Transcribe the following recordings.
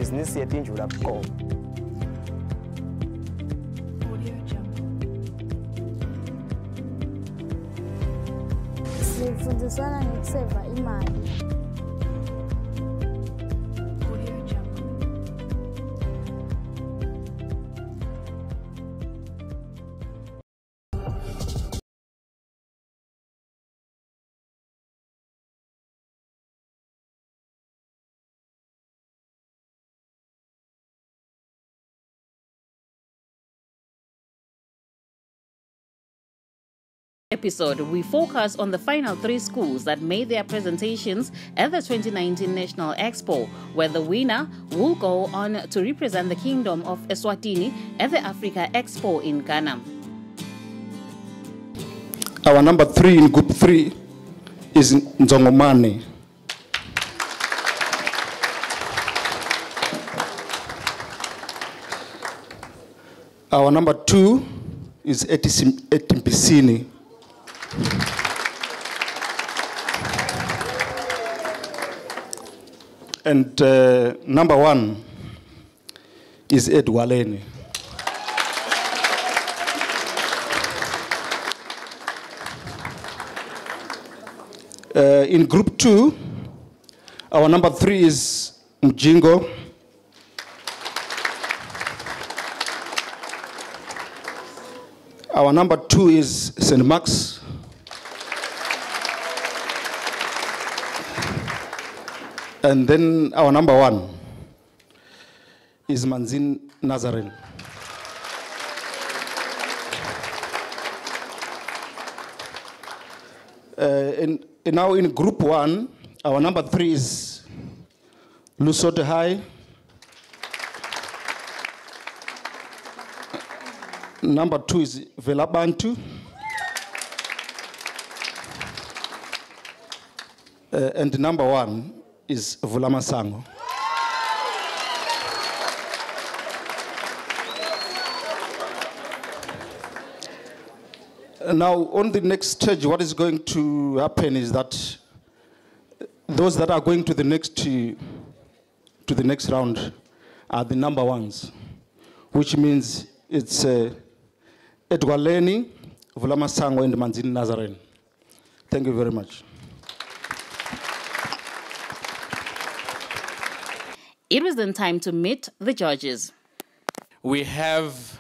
ibhizinisi yetinjula bukhoma. Sifundisana ngokuseva imali. Episode, we focus on the final 3 schools that made their presentations at the 2019 National Expo, where the winner will go on to represent the Kingdom of Eswatini at the Africa Expo in Ghana. Our number 3 in Group 3 is Nzongomane. Our number 2 is Etimpisini. And number 1 is Eswatini. In Group 2, our number 3 is Mjingo. Our number 2 is St. Mark's. And then our number 1 is Manzin Nazarene. And now in Group 1, our number 3 is Lusotho High. Number 2 is Velabantu. And number 1 is Vulamasango. Now, on the next stage, what is going to happen is that those that are going to the next round are the number 1s, which means it's Eswatini, Vulamasango, and Manzini Nazarene. Thank you very much. It was then time to meet the judges. We have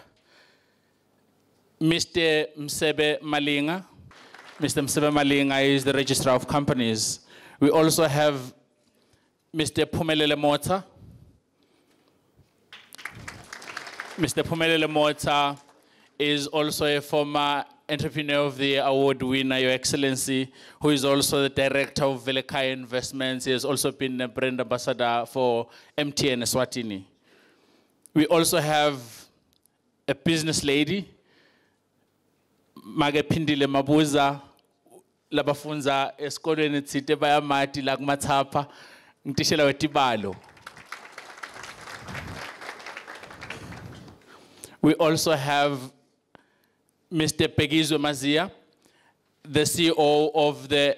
Mr. Msebe Malinga. Mr. Msebe Malinga is the Registrar of Companies. We also have Mr. Phumelele Mota. Mr. Phumelele Mota is also a former Entrepreneur of the Award winner, Your Excellency, who is also the Director of Velekai Investments. He has also been a brand ambassador for MTN Eswatini. We also have a business lady, Magapindile Mabuza, labafunza esikolweni tsite bayamati la kumathapha ngitishela wetibalo. We also have Mr. Pegizwe Mazia, the CEO of the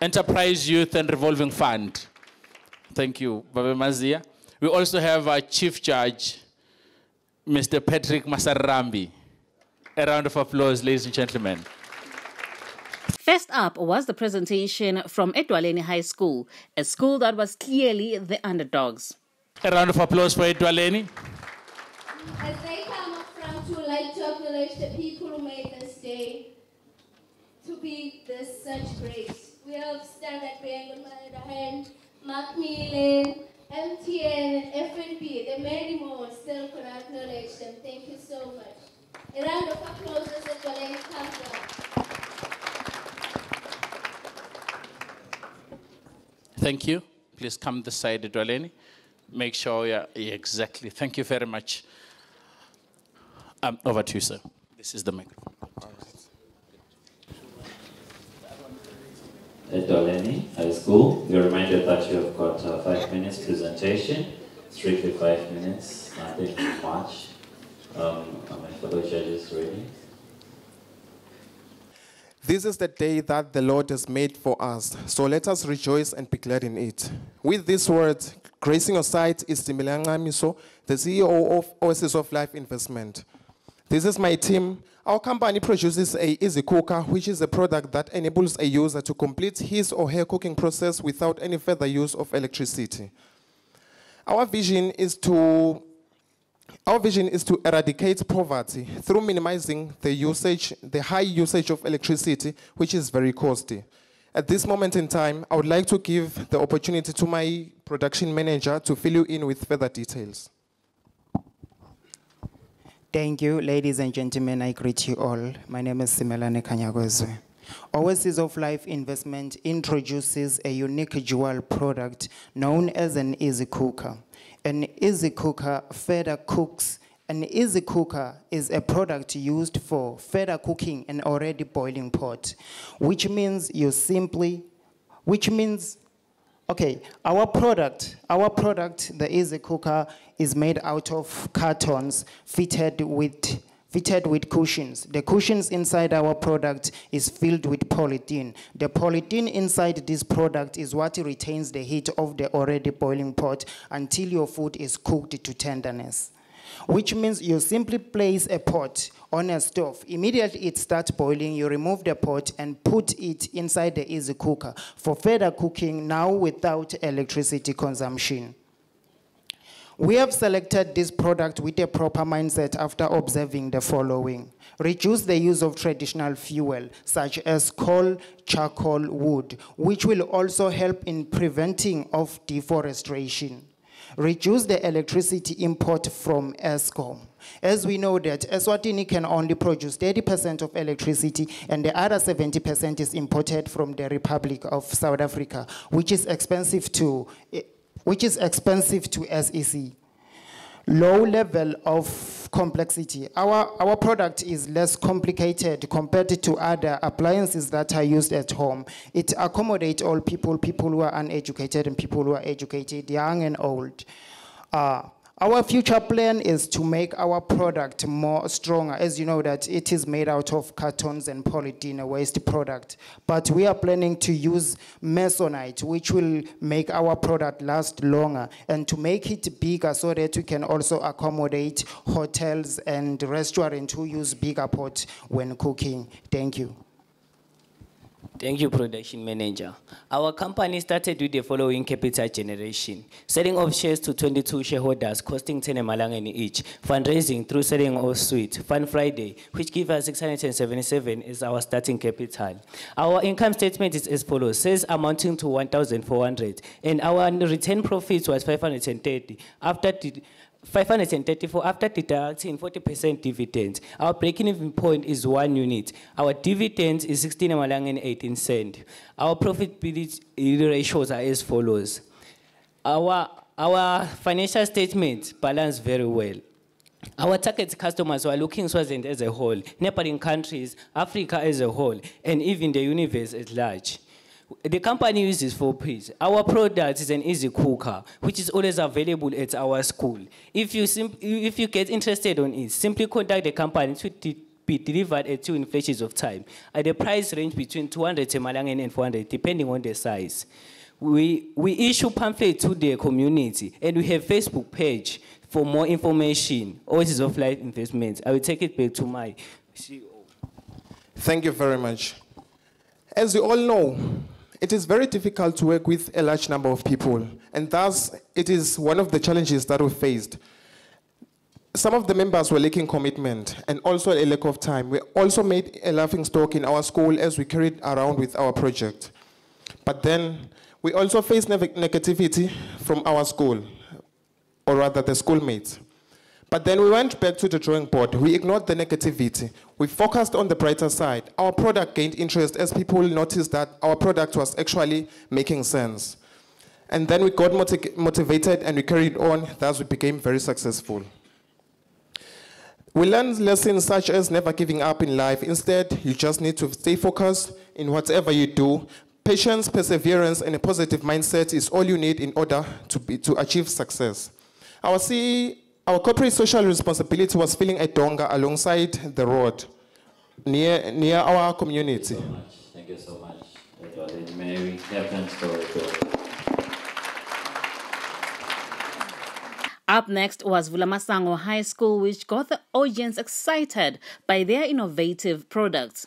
Enterprise Youth and Revolving Fund. Thank you, Baba Mazia. We also have our Chief Judge, Mr. Patrick Masarambi. A round of applause, ladies and gentlemen. First up was the presentation from Eswatini High School, a school that was clearly the underdogs. A round of applause for Eswatini. As they come up front, we would like to acknowledge the people who made this day to be this such grace. We have Standard Bank on my other hand, Macmillan, MTN, FNB, the many more still can acknowledge them. Thank you so much. A round of applause as Eswatini comes up. Thank you. Please come this side, Eswatini. Make sure, yeah, exactly. Thank you very much. Over to you, sir. This is the microphone. Eswatini High School, you're reminded that you have got a 5 minutes presentation, strictly 5 minutes, nothing much. For those judges ready. This is the day that the Lord has made for us, so let us rejoice and be glad in it. With these words, gracing your side is Similang Miso, the CEO of Oasis of Life Investment. This is my team. Our company produces a easy cooker, which is a product that enables a user to complete his or her cooking process without any further use of electricity. Our vision is to eradicate poverty through minimizing the high usage of electricity, which is very costly. At this moment in time, I would like to give the opportunity to my production manager to fill you in with further details. Thank you, ladies and gentlemen. I greet you all. My name is Simelane Kanyagozwe. Oasis of Life Investment introduces a unique dual product known as an easy cooker. An easy cooker further cooks. An easy cooker is a product used for further cooking an already boiling pot, which means our product, the easy cooker, is made out of cartons fitted with cushions. The cushions inside our product is filled with polythene. The polythene inside this product is what retains the heat of the already boiling pot until your food is cooked to tenderness. Which means you simply place a pot on a stove. Immediately it starts boiling, you remove the pot and put it inside the easy cooker for further cooking, now without electricity consumption. We have selected this product with a proper mindset after observing the following. Reduce the use of traditional fuel, such as coal, charcoal, wood, which will also help in preventing of deforestation. Reduce the electricity import from Eskom. As we know that Eswatini can only produce 30% of electricity and the other 70% is imported from the Republic of South Africa, which is expensive to SEC. Low level of complexity. Our product is less complicated compared to other appliances that are used at home. It accommodates all people who are uneducated and people who are educated, young and old. Our future plan is to make our product more stronger. As you know that it is made out of cartons and polythene, a waste product. But we are planning to use masonite, which will make our product last longer, and to make it bigger so that we can also accommodate hotels and restaurants who use bigger pots when cooking. Thank you. Thank you, Production Manager. Our company started with the following capital generation: selling of shares to 22 shareholders, costing 10 Malangeni each, fundraising through selling of suite, Fun Friday, which gives us 677 is our starting capital. Our income statement is as follows: sales amounting to 1,400, and our return profits was 530 534 after deducting 40% dividends. Our break-even point is 1 unit. Our dividends is 16.18 cents. Our profitability ratios are as follows. Our financial statements balance very well. Our target customers were looking Swaziland as a whole, neighboring countries, Africa as a whole, and even the universe at large. The company uses 4 P's. Our product is an easy cooker, which is always available at our school. If you get interested on it, simply contact the company to be delivered at you in flashes of time. At the price range between 200 Malangen and 400, depending on the size. We issue pamphlets to the community, and we have Facebook page for more information. Oasis of Life Investments. I will take it back to my CEO. Thank you very much. As you all know, it is very difficult to work with a large number of people, and thus it is one of the challenges that we faced. Some of the members were lacking commitment and also a lack of time. We also made a laughing stock in our school as we carried around with our project. But then we also faced negativity from our school, or rather the schoolmates. But then we went back to the drawing board. We ignored the negativity. We focused on the brighter side. Our product gained interest as people noticed that our product was actually making sense. And then we got motivated and we carried on, thus we became very successful. We learned lessons such as never giving up in life. Instead, you just need to stay focused in whatever you do. Patience, perseverance, and a positive mindset is all you need in order to achieve success. Our corporate social responsibility was filling a donga alongside the road. near our community. Thank you so much. Lady Mary, Captain's Story. Up next was Vulamasango High School, which got the audience excited by their innovative products.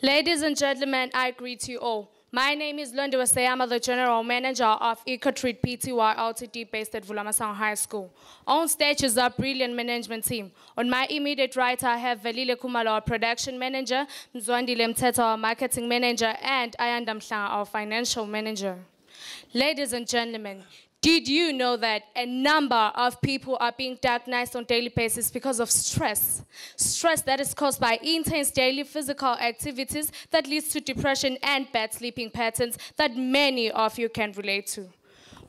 Ladies and gentlemen, I greet you all. My name is Londi Waseyama, the General Manager of EcoTreat Pty Ltd based at Vulamasango High School. On stage is our brilliant management team. On my immediate right, I have Velile Kumalo, our Production Manager, Mzwandile Mteta, our Marketing Manager, and Ayanda Mhlanga, our Financial Manager. Ladies and gentlemen, did you know that a number of people are being diagnosed on a daily basis because of stress? Stress that is caused by intense daily physical activities that leads to depression and bad sleeping patterns that many of you can relate to.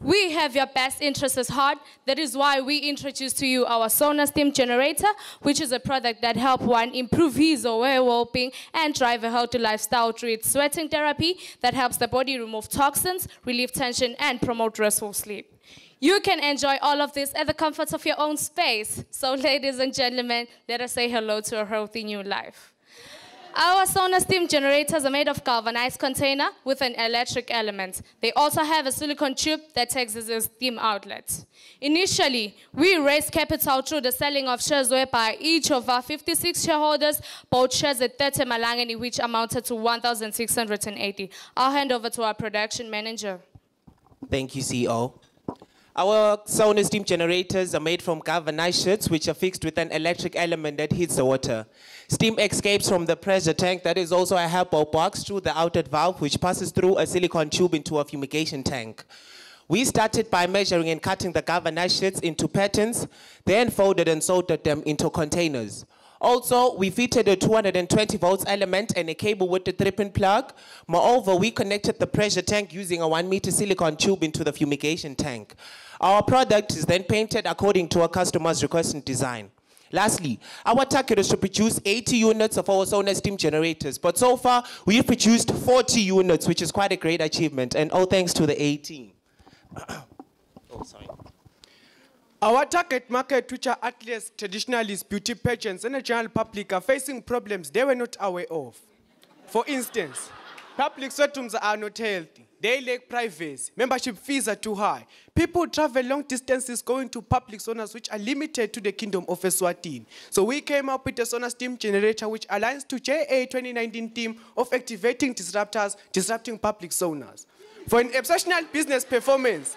We have your best interests at heart. That is why we introduce to you our sauna steam generator, which is a product that helps one improve his or her well-being and drive a healthy lifestyle through its sweating therapy that helps the body remove toxins, relieve tension, and promote restful sleep. You can enjoy all of this at the comfort of your own space. So ladies and gentlemen, let us say hello to a healthy new life. Our sauna steam generators are made of galvanized container with an electric element. They also have a silicone tube that takes as a steam outlet. Initially, we raised capital through the selling of shares whereby each of our 56 shareholders bought shares at 30 Malangeni, which amounted to 1,680. I'll hand over to our production manager. Thank you, CEO. Our sauna steam generators are made from galvanized sheets which are fixed with an electric element that heats the water. Steam escapes from the pressure tank that is also a helper box through the outlet valve which passes through a silicone tube into a fumigation tank. We started by measuring and cutting the galvanized sheets into patterns, then folded and soldered them into containers. Also, we fitted a 220 volts element and a cable with a 3-pin plug. Moreover, we connected the pressure tank using a 1-meter silicone tube into the fumigation tank. Our product is then painted according to our customer's request and design. Lastly, our target is to produce 80 units of our sauna steam generators, but so far we've produced 40 units, which is quite a great achievement, and all thanks to the A team. Oh, sorry. Our target market, which are athletes, traditionalists, beauty pageants, and the general public, are facing problems they were not aware of. For instance, public sweatrooms are not healthy. They lack privacy. Membership fees are too high. People travel long distances going to public saunas which are limited to the Kingdom of Eswatini. So we came up with a sauna steam generator which aligns to JA 2019 theme of activating disruptors, disrupting public saunas. For an exceptional business performance,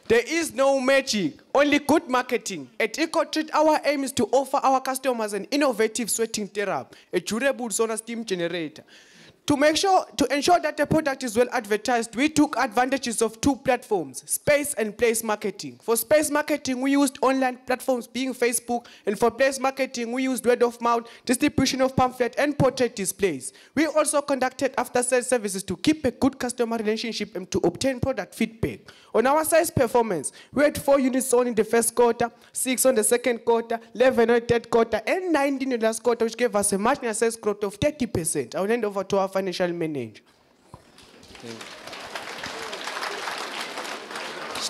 there is no magic, only good marketing. At EcoTreat, our aim is to offer our customers an innovative sweating therapy, a durable sauna steam generator. To ensure that the product is well advertised, we took advantages of 2 platforms, space and place marketing. For space marketing, we used online platforms being Facebook, and for place marketing, we used word of mouth, distribution of pamphlet, and portrait displays. We also conducted after-sales services to keep a good customer relationship and to obtain product feedback. On our sales performance, we had 4 units sold in the first quarter, 6 on the second quarter, 11 on the third quarter, and 19 in the last quarter, which gave us a marginal sales growth of 30%. I will hand over to our financial manager.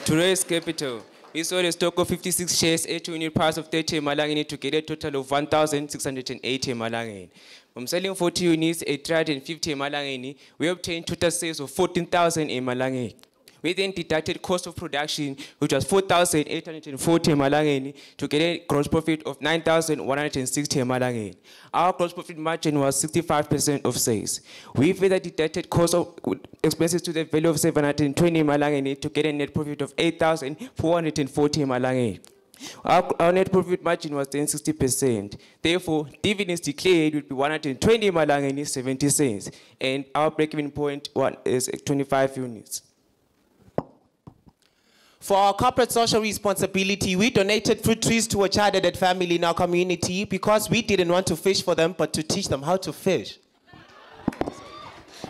To raise capital, we sold a stock of 56 shares at a unit price of 30 Malangeni to get a total of 1,680 Malangeni. From selling 40 units at 350 Malangeni, we obtained total sales of 14,000 Malangeni. We then deducted cost of production, which was 4,840 Malangeni, to get a gross profit of 9,160 Malangeni. Our gross profit margin was 65% of sales. We further deducted cost of expenses to the value of 720 Malangeni to get a net profit of 8,440 Malangeni. Our net profit margin was then 60%. Therefore, dividends declared would be 120 Malangeni 70 cents, and our break-even point is 25 units. For our corporate social responsibility, we donated fruit trees to a child-aided family in our community because we didn't want to fish for them, but to teach them how to fish.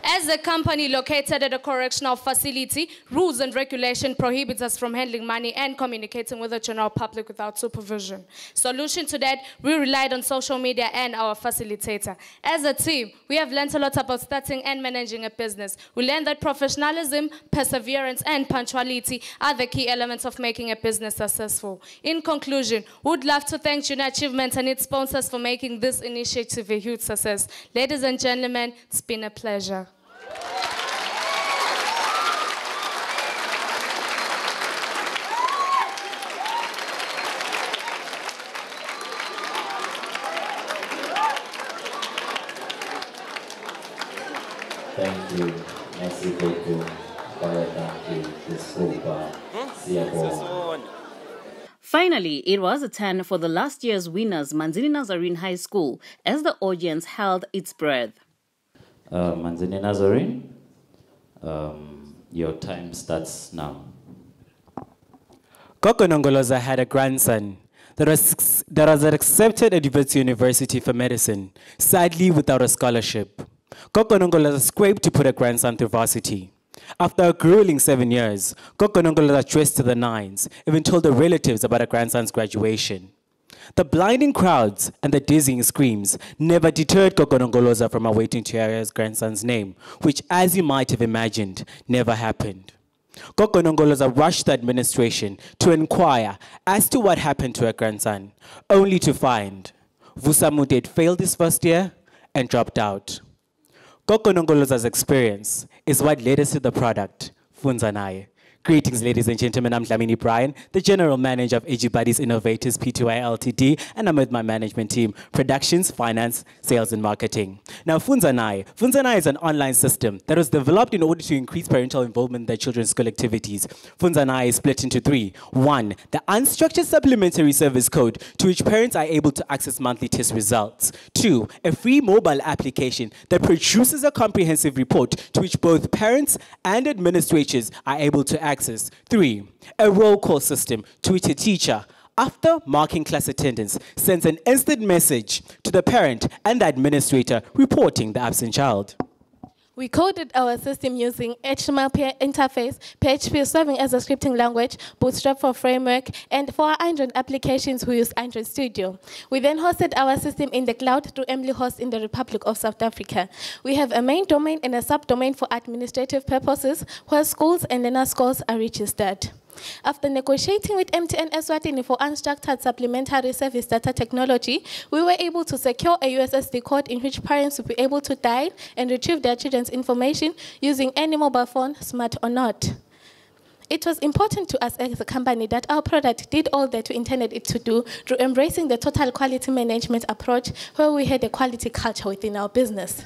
As a company located at a correctional facility, rules and regulation prohibits us from handling money and communicating with the general public without supervision. Solution to that, we relied on social media and our facilitator. As a team, we have learned a lot about starting and managing a business. We learned that professionalism, perseverance, and punctuality are the key elements of making a business successful. In conclusion, we would love to thank Junior Achievement and its sponsors for making this initiative a huge success. Ladies and gentlemen, it's been a pleasure. Thank you. Merci beaucoup. Finally, it was a turn for the last year's winners, Manzini Nazarene High School, as the audience held its breath. Manzini Nazarene, your time starts now. Koko Nongoloza had a grandson that was accepted at Eswatini University for medicine, sadly without a scholarship. Koko Nongoloza scraped to put her grandson through varsity. After a grueling 7 years, Koko Nongoloza dressed to the nines, even told her relatives about her grandson's graduation. The blinding crowds and the dizzying screams never deterred Koko Nongoloza from awaiting to hear his grandson's name, which, as you might have imagined, never happened. Koko Nongoloza rushed the administration to inquire as to what happened to her grandson, only to find Vusamute had failed his first year and dropped out. Koko Nongoloza's experience is what led us to the product, Funzanaye. Greetings, ladies and gentlemen. I'm Dlamini Brian, the General Manager of Ejibadi's Innovators Pty Ltd, and I'm with my management team, Productions, Finance, Sales, and Marketing. Now, Funzanaye is an online system that was developed in order to increase parental involvement in their children's school activities. Funzanaye is split into three. One, the unstructured supplementary service code to which parents are able to access monthly test results. Two, a free mobile application that produces a comprehensive report to which both parents and administrators are able to access. Three, a roll call system to which a teacher, after marking class attendance, sends an instant message to the parent and the administrator reporting the absent child. We coded our system using HTML interface, PHP serving as a scripting language, Bootstrap for framework, and for our Android applications, we use Android Studio. We then hosted our system in the cloud through Emily Host in the Republic of South Africa. We have a main domain and a subdomain for administrative purposes, where schools and learner scores are registered. After negotiating with MTN Eswatini for unstructured supplementary service data technology, we were able to secure a USSD code in which parents would be able to dial and retrieve their children's information using any mobile phone, smart or not. It was important to us as a company that our product did all that we intended it to do through embracing the total quality management approach, where we had a quality culture within our business.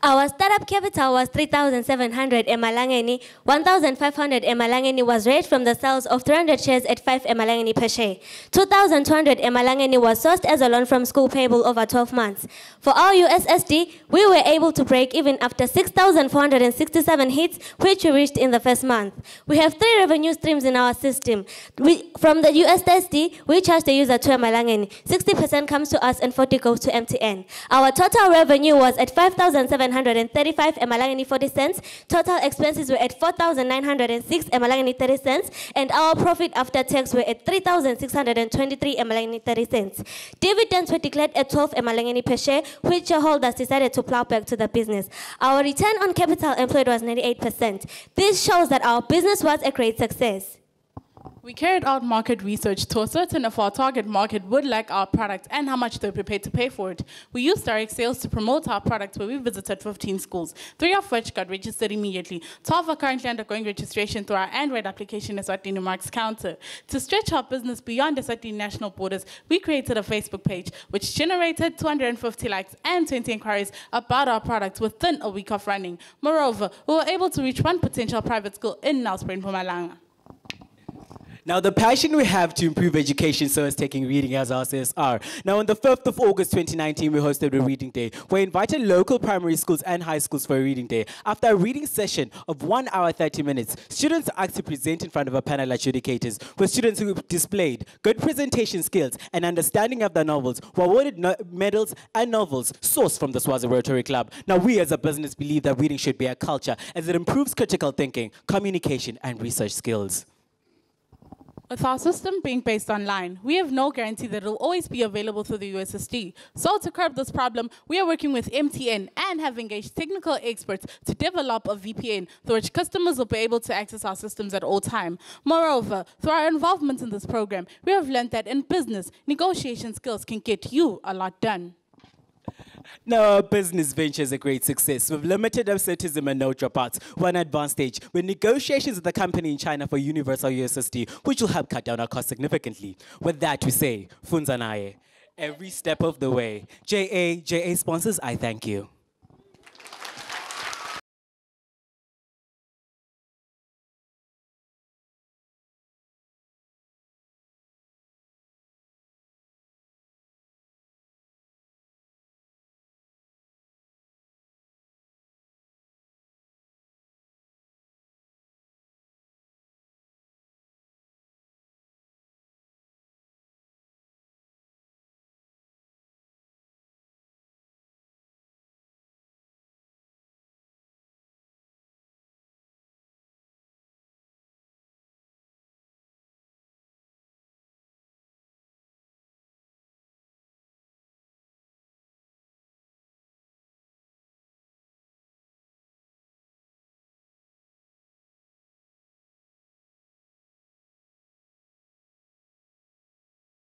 Our startup capital was 3,700 emalangeni. 1,500 emalangeni was raised from the sales of 300 shares at 5 emalangeni per share. 2,200 emalangeni was sourced as a loan from school payable over 12 months. For our USSD, we were able to break even after 6,467 hits, which we reached in the first month. We have 3 revenue streams in our system. From the USSD, we charge the user 2 emalangeni. 60% comes to us and 40% goes to MTN. Our total revenue was at 5,735 emalangeni 40 cents. Total expenses were at 4,906 emalangeni 30 cents. And our profit after tax were at 3,623 emalangeni 30 cents. Dividends were declared at 12 emalangeni per share, which shareholders decided to plow back to the business. Our return on capital employed was 98%. This shows that our business was a great success. We carried out market research to ascertain if our target market would like our product and how much they're prepared to pay for it. We used direct sales to promote our product, where we visited 15 schools, 3 of which got registered immediately. 12 are currently undergoing registration through our Android application, Eswatini Marks Counter. To stretch our business beyond Eswatini national borders, we created a Facebook page, which generated 250 likes and 20 inquiries about our product within a week of running. Moreover, we were able to reach 1 potential private school in Nelspruit, Mpumalanga. Now, the passion we have to improve education, so is taking reading as our CSR. Now, on the 5th of August 2019, we hosted a reading day. We invited local primary schools and high schools for a reading day. After a reading session of 1 hour 30 minutes, students asked to present in front of a panel of adjudicators, where students who displayed good presentation skills and understanding of the novels were awarded medals and novels sourced from the Swazi Rotary Club. Now, we as a business believe that reading should be a culture as it improves critical thinking, communication, and research skills. With our system being based online, we have no guarantee that it will always be available through the USSD. So to curb this problem, we are working with MTN and have engaged technical experts to develop a VPN through which customers will be able to access our systems at all time. Moreover, through our involvement in this program, we have learned that in business, negotiation skills can get you a lot done. Now, our business venture is a great success. With limited absenteeism and no dropouts. One advanced stage with negotiations with the company in China for universal USSD, which will help cut down our costs significantly. With that, we say, Funzanaye, every step of the way. JA sponsors, I thank you.